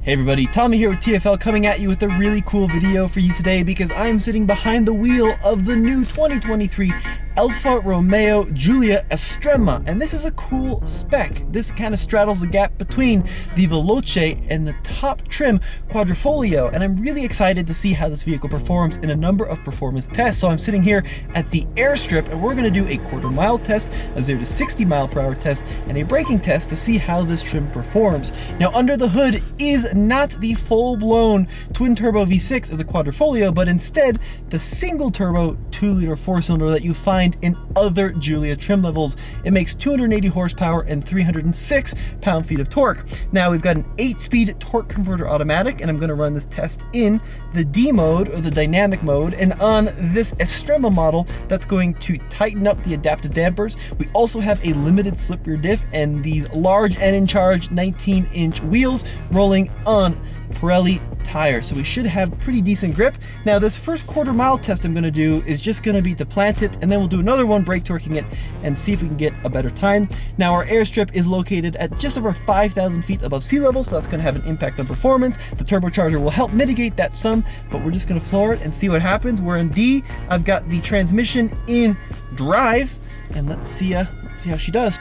Hey everybody, Tommy here with TFL coming at you with a really cool video for you today because I'm sitting behind the wheel of the new 2023 Alfa Romeo Giulia Estrema, and this is a cool spec. This kind of straddles the gap between the Veloce and the top trim Quadrifoglio, and I'm really excited to see how this vehicle performs in a number of performance tests. So I'm sitting here at the airstrip and we're going to do a quarter-mile test, a 0 to 60 mile per hour test, and a braking test to see how this trim performs. Now under the hood is not the full-blown twin-turbo V6 of the Quadrifoglio, but instead the single-turbo 2-liter 4-cylinder that you find in other Giulia trim levels. It makes 280 horsepower and 306 pound-feet of torque. Now we've got an 8-speed torque converter automatic, and I'm going to run this test in the D mode, or the dynamic mode, and on this Estrema model that's going to tighten up the adaptive dampers. We also have a limited slip rear diff and these large and in charge 19-inch wheels rolling on Pirelli tires, so we should have pretty decent grip. Now this first quarter-mile test I'm going to do is just going to be to plant it, and then we'll do another one brake torquing it and see if we can get a better time. Now our airstrip is located at just over 5,000 feet above sea level, so that's going to have an impact on performance. The turbocharger will help mitigate that some, but we're just going to floor it and see what happens. We're in D. I've got the transmission in drive, and let's see how she does.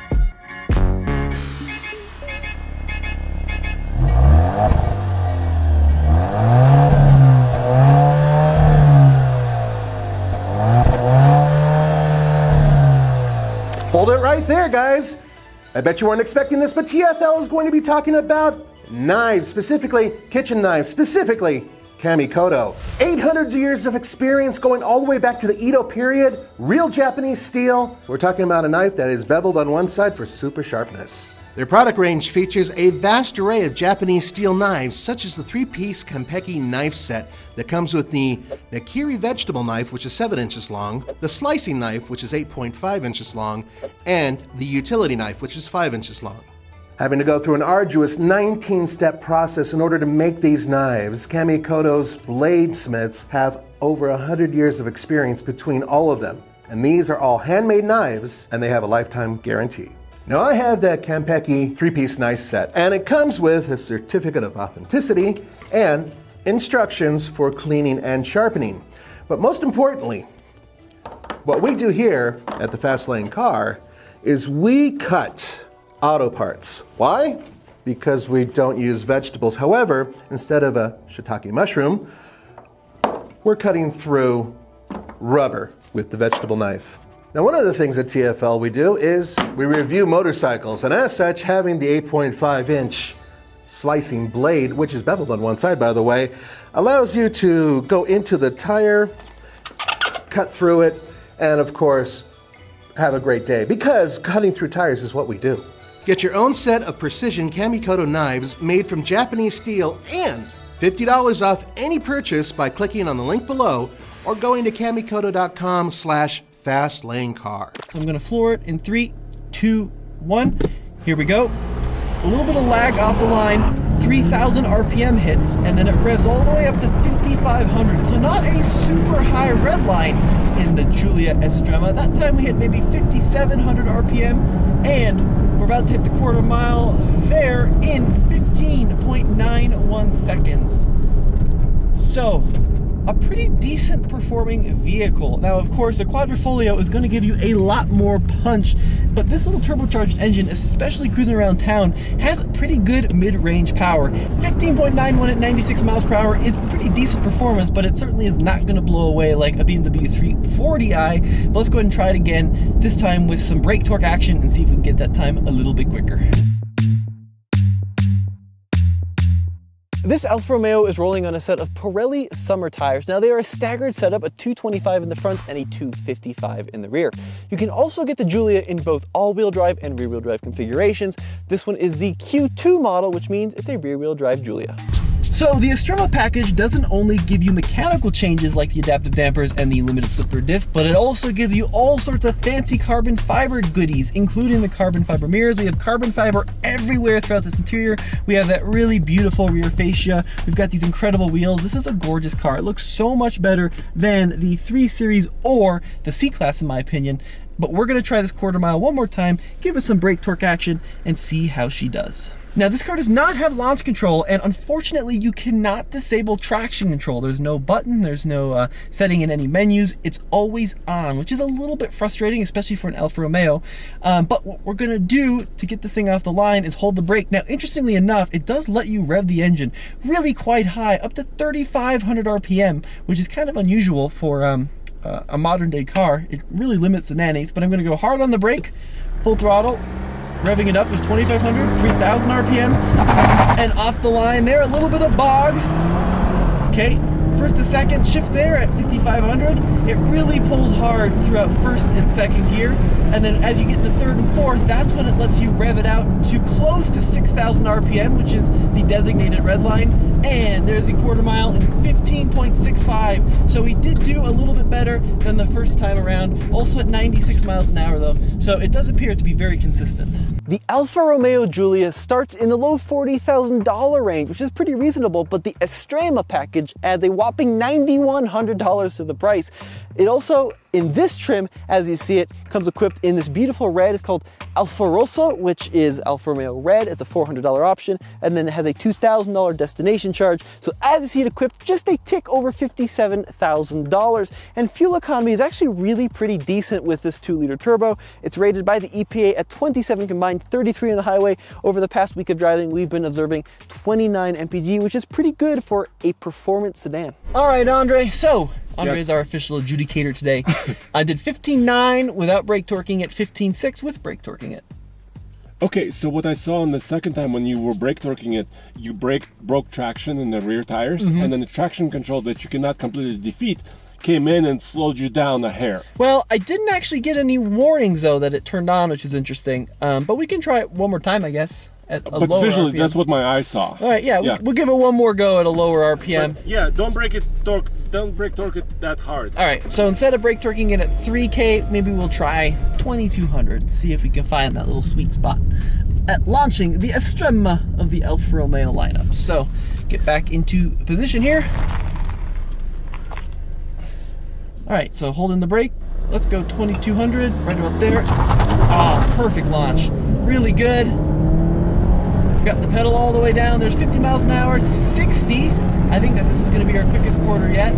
Hold it right there, guys. I bet you weren't expecting this, but TFL is going to be talking about knives, specifically kitchen knives, specifically Kamikoto. 800 years of experience going all the way back to the Edo period, real Japanese steel. We're talking about a knife that is beveled on one side for super sharpness. Their product range features a vast array of Japanese steel knives, such as the 3-piece Kanpeki knife set that comes with the Nakiri vegetable knife, which is 7 inches long, the slicing knife, which is 8.5 inches long, and the utility knife, which is 5 inches long. Having to go through an arduous 19-step process in order to make these knives, Kamikoto's bladesmiths have over 100 years of experience between all of them. And these are all handmade knives, and they have a lifetime guarantee. Now I have that Kanpeki 3-piece knife set, and it comes with a certificate of authenticity and instructions for cleaning and sharpening. But most importantly, what we do here at the Fast Lane Car is we cut auto parts. Why? Because we don't use vegetables. However, instead of a shiitake mushroom, we're cutting through rubber with the vegetable knife. Now, one of the things at TFL we do is we review motorcycles, and as such, having the 8.5-inch slicing blade, which is beveled on one side, by the way, allows you to go into the tire, cut through it, and of course, have a great day, because cutting through tires is what we do. Get your own set of precision Kamikoto knives made from Japanese steel and $50 off any purchase by clicking on the link below or going to kamikoto.com/fastlanecar. I'm going to floor it in 3, 2, 1. Here we go. A little bit of lag off the line, 3,000 RPM hits, and then it revs all the way up to 5,500. So not a super high red line in the Giulia Estrema. That time we hit maybe 5,700 RPM, and we're about to hit the quarter mile there in 15.91 seconds. So, a pretty decent performing vehicle. Now, of course, a Quadrifoglio is going to give you a lot more punch, but this little turbocharged engine, especially cruising around town, has pretty good mid-range power. 15.91 at 96 miles per hour is pretty decent performance, but it certainly is not going to blow away like a BMW 340i. But let's go ahead and try it again, this time with some brake torque action, and see if we can get that time a little bit quicker. This Alfa Romeo is rolling on a set of Pirelli summer tires. Now they are a staggered setup, a 225 in the front and a 255 in the rear. You can also get the Giulia in both all-wheel drive and rear-wheel drive configurations. This one is the Q2 model, which means it's a rear-wheel drive Giulia. So the Estrema package doesn't only give you mechanical changes like the adaptive dampers and the limited slip rear diff, but it also gives you all sorts of fancy carbon fiber goodies, including the carbon fiber mirrors. We have carbon fiber everywhere throughout this interior. We have that really beautiful rear fascia. We've got these incredible wheels. This is a gorgeous car. It looks so much better than the 3 Series or the C-Class in my opinion. But we're gonna try this quarter mile one more time, give it some brake torque action, and see how she does. Now this car does not have launch control, and unfortunately you cannot disable traction control. There's no button, there's no setting in any menus. It's always on, which is a little bit frustrating, especially for an Alfa Romeo. But what we're gonna do to get this thing off the line is hold the brake. Now, interestingly enough, it does let you rev the engine really quite high, up to 3,500 RPM, which is kind of unusual for a modern day car. It really limits the nannies, but I'm gonna go hard on the brake, full throttle, revving it up. There's 2,500, 3,000 RPM, and off the line there, a little bit of bog. Okay, first to second, shift there at 5,500. It really pulls hard throughout first and second gear, and then as you get into third and fourth, that's when it lets you rev it out to close to 6,000 RPM, which is the designated red line, and there's a quarter mile in 15.65. So we did do a little bit better than the first time around, also at 96 miles an hour though, so it does appear to be very consistent. The Alfa Romeo Giulia starts in the low $40,000 range, which is pretty reasonable, but the Estrema package adds a whopping $9,100 to the price. It also, in this trim, as you see it, comes equipped in this beautiful red. It's called Alfa Rosso, which is Alfa Romeo Red. It's a $400 option, and then it has a $2,000 destination charge. So as you see it equipped, just a tick over $57,000. And fuel economy is actually really pretty decent with this 2-liter turbo. It's rated by the EPA at 27 combined, 33 on the highway. Over the past week of driving, we've been observing 29 mpg, which is pretty good for a performance sedan. All right, Andre, so Andre is our official adjudicator today. I did 15.9 without brake torquing it, 15.6 with brake torquing it. Okay, so what I saw on the second time when you were brake torquing it, you broke traction in the rear tires, and then the traction control that you cannot completely defeat came in and slowed you down a hair. Well, I didn't actually get any warnings though that it turned on, which is interesting. But we can try it one more time, I guess. But visually, RPM. That's what my eyes saw. All right, yeah. We'll give it one more go at a lower RPM. But yeah, don't brake torque it that hard. All right, so instead of brake torquing it at 3K, maybe we'll try 2,200, see if we can find that little sweet spot at launching the Estrema of the Alfa Romeo lineup. So get back into position here. All right, so holding the brake. Let's go 2,200, right about there. Oh, perfect launch. Really good. Got the pedal all the way down. There's 50 miles an hour, 60. I think that this is going to be our quickest quarter yet.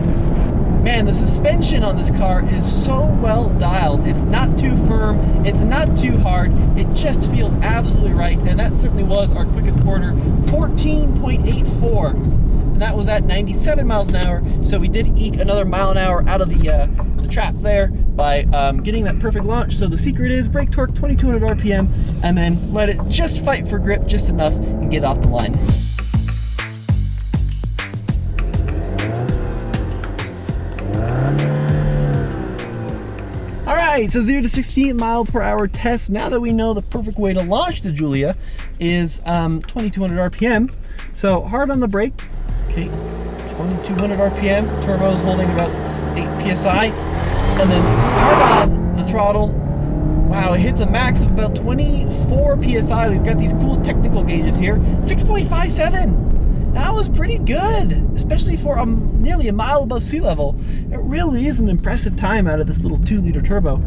Man, the suspension on this car is so well dialed. It's not too firm. It's not too hard. It just feels absolutely right. And that certainly was our quickest quarter, 14.84. And that was at 97 miles an hour. So we did eke another mile an hour out of the trap there by getting that perfect launch. So the secret is brake torque 2,200 RPM and then let it just fight for grip just enough and get off the line. All right, so 0 to 60 mile per hour test. Now that we know the perfect way to launch the Giulia is 2,200 RPM. So hard on the brake. Okay, 2,200 RPM, turbo's holding about 8 PSI, and then hard on the throttle. Wow, it hits a max of about 24 PSI. We've got these cool technical gauges here. 6.57. That was pretty good, especially for nearly a mile above sea level. It really is an impressive time out of this little 2-liter turbo.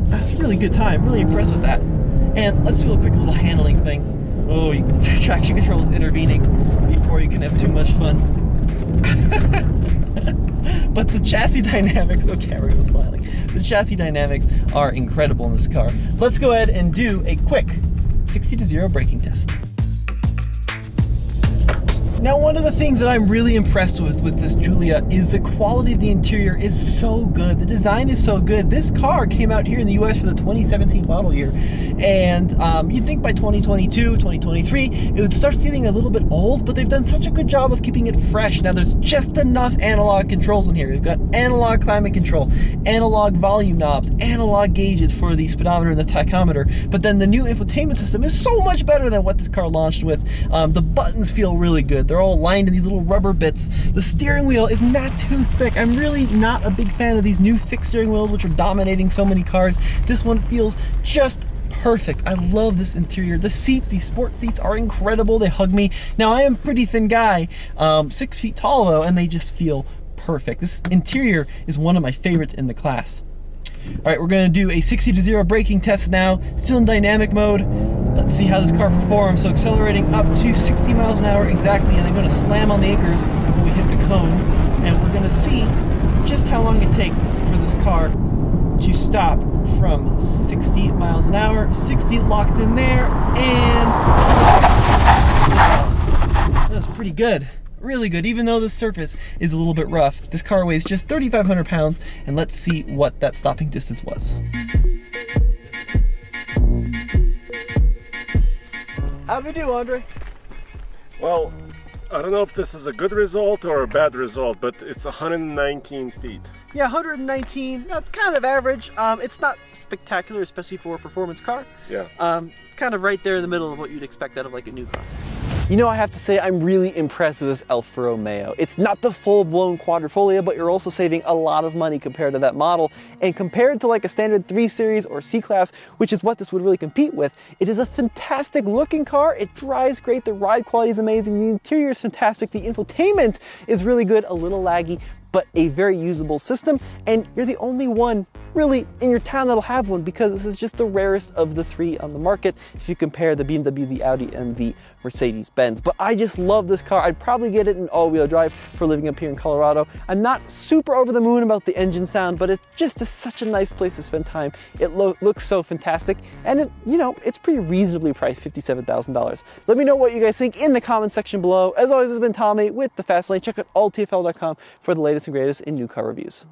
That's a really good time, really impressed with that. And let's do a quick little handling thing. Oh, traction control is intervening before you can have too much fun. But the chassis dynamics, oh, camera was smiling. The chassis dynamics are incredible in this car. Let's go ahead and do a quick 60 to 0 braking test. Now, one of the things that I'm really impressed with this Giulia is the quality of the interior is so good. The design is so good. This car came out here in the US for the 2017 model year. And you'd think by 2022, 2023, it would start feeling a little bit old, but they've done such a good job of keeping it fresh. Now, there's just enough analog controls in here. We've got analog climate control, analog volume knobs, analog gauges for the speedometer and the tachometer. But then the new infotainment system is so much better than what this car launched with. The buttons feel really good. They're all lined in these little rubber bits. The steering wheel is not too thick. I'm really not a big fan of these new thick steering wheels, which are dominating so many cars. This one feels just perfect. I love this interior. The seats, these sport seats are incredible. They hug me. Now, I am a pretty thin guy, 6 feet tall though, and they just feel perfect. This interior is one of my favorites in the class. All right, we're gonna do a 60 to 0 braking test now, still in dynamic mode. Let's see how this car performs. So accelerating up to 60 miles an hour exactly, and I'm gonna slam on the anchors when we hit the cone, and we're gonna see just how long it takes for this car to stop from 60 miles an hour. 60 locked in there, and that was pretty good. Really good, even though the surface is a little bit rough. This car weighs just 3,500 pounds, and let's see what that stopping distance was. How'd we do, Andre? Well, I don't know if this is a good result or a bad result, but it's 119 feet. Yeah, 119, that's kind of average. It's not spectacular, especially for a performance car. Yeah. Kind of right there in the middle of what you'd expect out of like a new car. You know, I have to say, I'm really impressed with this Alfa Romeo. It's not the full-blown Quadrifoglio, but you're also saving a lot of money compared to that model. And compared to like a standard 3 Series or C-Class, which is what this would really compete with, it is a fantastic looking car. It drives great, the ride quality is amazing, the interior is fantastic, the infotainment is really good, a little laggy, but a very usable system. And you're the only one really in your town that'll have one, because this is just the rarest of the 3 on the market if you compare the BMW, the Audi, and the Mercedes-Benz. But I just love this car. I'd probably get it in all-wheel drive for living up here in Colorado. I'm not super over the moon about the engine sound, but it just is such a nice place to spend time. It looks so fantastic, and it, you know, it's pretty reasonably priced, $57,000. Let me know what you guys think in the comment section below. As always, this has been Tommy with The Fast Lane. Check out alltfl.com for the latest and greatest in new car reviews.